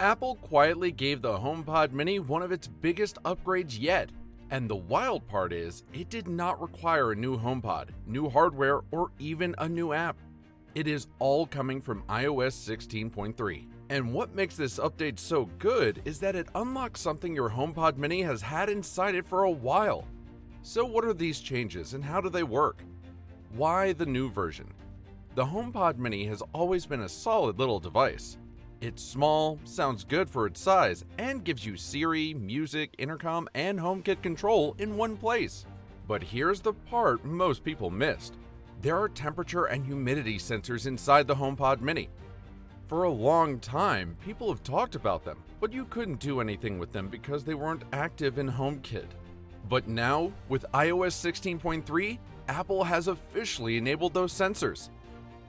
Apple quietly gave the HomePod Mini one of its biggest upgrades yet. And the wild part is, it did not require a new HomePod, new hardware, or even a new app. It is all coming from iOS 16.3. And what makes this update so good is that it unlocks something your HomePod Mini has had inside it for a while. So what are these changes and how do they work? Why the new version? The HomePod Mini has always been a solid little device. It's small, sounds good for its size, and gives you Siri, music, intercom, and HomeKit control in one place. But here's the part most people missed. There are temperature and humidity sensors inside the HomePod Mini. For a long time, people have talked about them, but you couldn't do anything with them because they weren't active in HomeKit. But now, with iOS 16.3, Apple has officially enabled those sensors.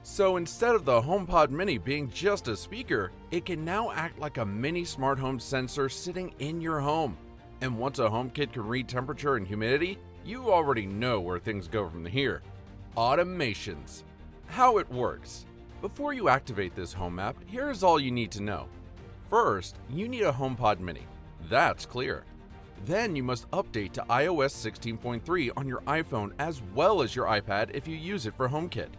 So instead of the HomePod Mini being just a speaker, it can now act like a mini smart home sensor sitting in your home. And once a HomeKit can read temperature and humidity, you already know where things go from here. Automations. How it works. Before you activate this home app, here's all you need to know. First, you need a HomePod Mini. That's clear. Then you must update to iOS 16.3 on your iPhone as well as your iPad if you use it for HomeKit.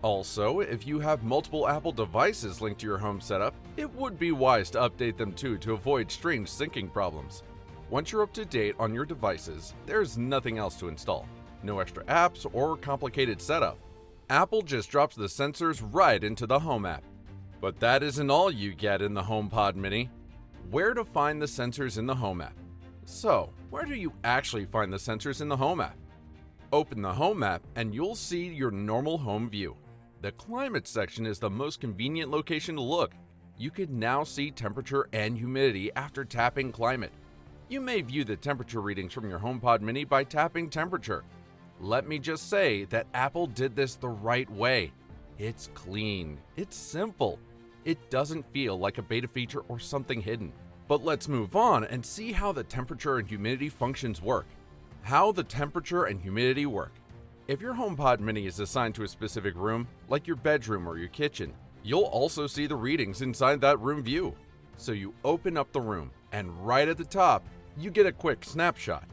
Also, if you have multiple Apple devices linked to your home setup, it would be wise to update them too to avoid strange syncing problems. Once you're up to date on your devices, there's nothing else to install. No extra apps or complicated setup. Apple just drops the sensors right into the Home app. But that isn't all you get in the HomePod Mini. Where to find the sensors in the Home app? So, where do you actually find the sensors in the Home app? Open the Home app and you'll see your normal home view. The climate section is the most convenient location to look. You can now see temperature and humidity after tapping climate. You may view the temperature readings from your HomePod Mini by tapping temperature. Let me just say that Apple did this the right way. It's clean, it's simple. It doesn't feel like a beta feature or something hidden. But let's move on and see how the temperature and humidity functions work. How the temperature and humidity work. If your HomePod Mini is assigned to a specific room, like your bedroom or your kitchen, you'll also see the readings inside that room view. So you open up the room, and right at the top, you get a quick snapshot.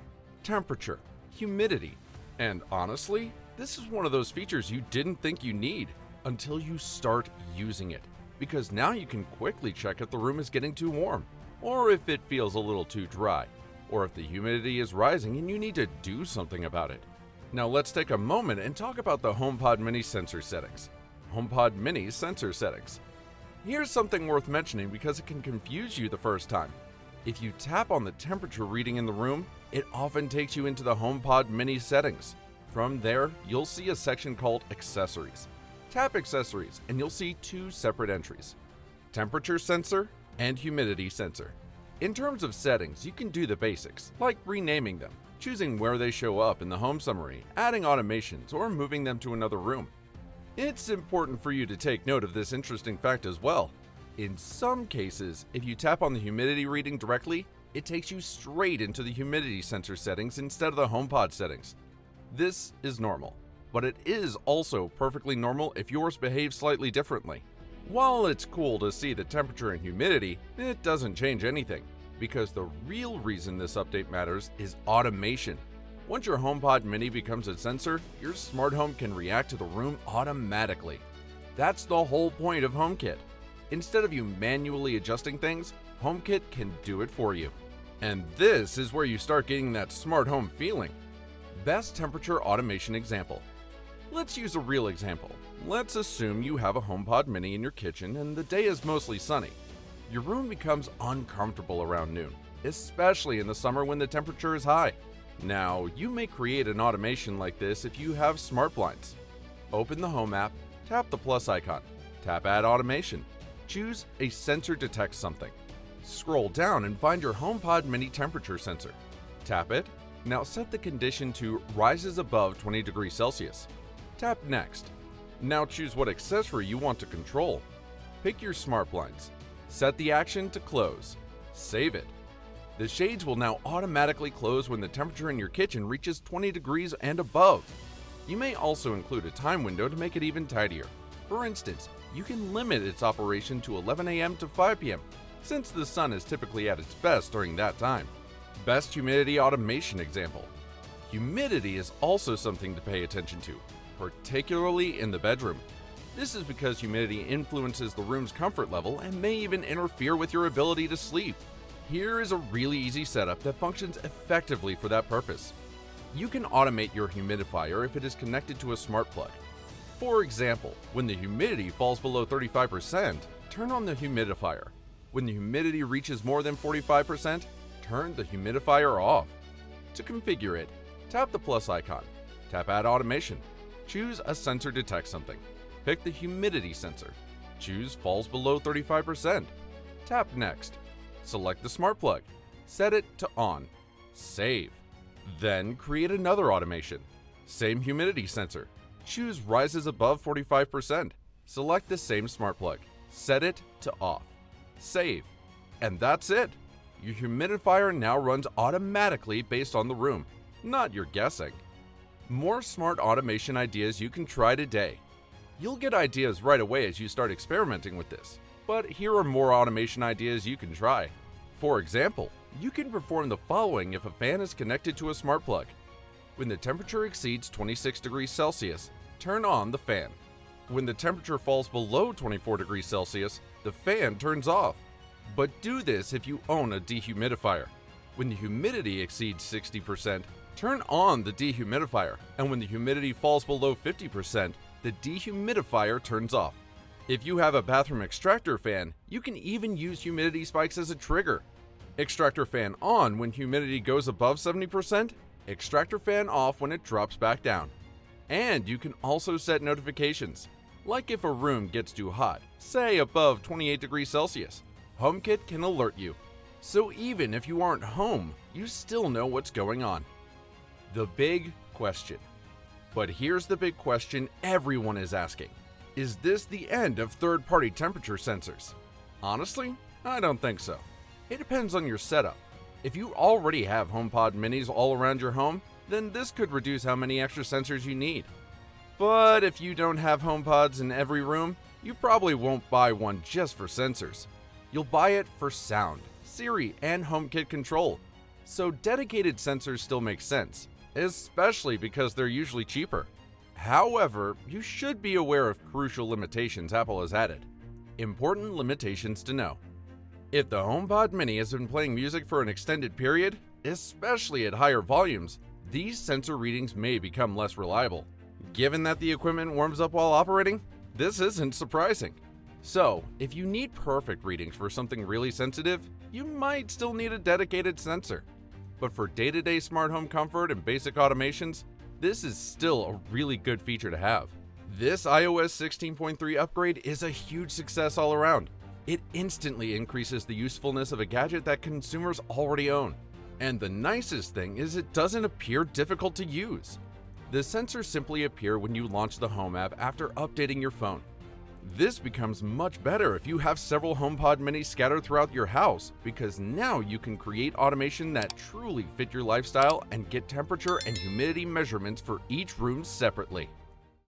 Temperature, humidity, and honestly, this is one of those features you didn't think you need until you start using it. Because now you can quickly check if the room is getting too warm, or if it feels a little too dry, or if the humidity is rising and you need to do something about it. Now let's take a moment and talk about the HomePod Mini sensor settings. HomePod Mini sensor settings. Here's something worth mentioning because it can confuse you the first time. If you tap on the temperature reading in the room, it often takes you into the HomePod Mini settings. From there, you'll see a section called Accessories. Tap Accessories and you'll see two separate entries: Temperature Sensor and Humidity Sensor. In terms of settings, you can do the basics, like renaming them, choosing where they show up in the home summary, adding automations, or moving them to another room. It's important for you to take note of this interesting fact as well. In some cases, if you tap on the humidity reading directly, it takes you straight into the humidity sensor settings instead of the HomePod settings. This is normal, but it is also perfectly normal if yours behaves slightly differently. While it's cool to see the temperature and humidity, it doesn't change anything, because the real reason this update matters is automation. Once your HomePod Mini becomes a sensor, your smart home can react to the room automatically. That's the whole point of HomeKit. Instead of you manually adjusting things, HomeKit can do it for you. And this is where you start getting that smart home feeling. Best temperature automation example. Let's use a real example. Let's assume you have a HomePod Mini in your kitchen and the day is mostly sunny. Your room becomes uncomfortable around noon, especially in the summer when the temperature is high. Now, you may create an automation like this if you have smart blinds. Open the Home app, tap the plus icon, tap Add Automation, choose a sensor detects something. Scroll down and find your HomePod Mini temperature sensor. Tap it. Now set the condition to rises above 20 degrees Celsius. Tap Next. Now choose what accessory you want to control. Pick your smart blinds. Set the action to close. Save it. The shades will now automatically close when the temperature in your kitchen reaches 20 degrees and above. You may also include a time window to make it even tidier. For instance, you can limit its operation to 11 a.m. to 5 p.m. since the sun is typically at its best during that time. Best humidity automation example. Humidity is also something to pay attention to, particularly in the bedroom. This is because humidity influences the room's comfort level and may even interfere with your ability to sleep. Here is a really easy setup that functions effectively for that purpose. You can automate your humidifier if it is connected to a smart plug. For example, when the humidity falls below 35%, turn on the humidifier. When the humidity reaches more than 45%, turn the humidifier off. To configure it, tap the plus icon, tap Add Automation, choose a sensor detect something. Pick the humidity sensor. Choose falls below 35%. Tap Next. Select the smart plug. Set it to on. Save. Then create another automation. Same humidity sensor. Choose rises above 45%. Select the same smart plug. Set it to off. Save. And that's it. Your humidifier now runs automatically based on the room, not your guessing. More smart automation ideas you can try today. You'll get ideas right away as you start experimenting with this, but here are more automation ideas you can try. For example, you can perform the following if a fan is connected to a smart plug. When the temperature exceeds 26 degrees Celsius, turn on the fan. When the temperature falls below 24 degrees Celsius, the fan turns off. But do this if you own a dehumidifier. When the humidity exceeds 60%, turn on the dehumidifier, and when the humidity falls below 50%, the dehumidifier turns off. If you have a bathroom extractor fan, you can even use humidity spikes as a trigger. Extractor fan on when humidity goes above 70%, extractor fan off when it drops back down. And you can also set notifications, like if a room gets too hot, say above 28 degrees Celsius. HomeKit can alert you. So even if you aren't home, you still know what's going on. The big question. But here's the big question everyone is asking. Is this the end of third-party temperature sensors? Honestly, I don't think so. It depends on your setup. If you already have HomePod minis all around your home, then this could reduce how many extra sensors you need. But if you don't have HomePods in every room, you probably won't buy one just for sensors. You'll buy it for sound, Siri, and HomeKit control. So dedicated sensors still make sense, especially because they're usually cheaper. However, you should be aware of crucial limitations Apple has added. Important limitations to know. If the HomePod mini has been playing music for an extended period, especially at higher volumes, these sensor readings may become less reliable. Given that the equipment warms up while operating, this isn't surprising. So, if you need perfect readings for something really sensitive, you might still need a dedicated sensor. But for day-to-day smart home comfort and basic automations, this is still a really good feature to have. This iOS 16.3 upgrade is a huge success all around. It instantly increases the usefulness of a gadget that consumers already own. And the nicest thing is it doesn't appear difficult to use. The sensors simply appear when you launch the Home app after updating your phone. This becomes much better if you have several HomePod minis scattered throughout your house, because now you can create automation that truly fit your lifestyle and get temperature and humidity measurements for each room separately.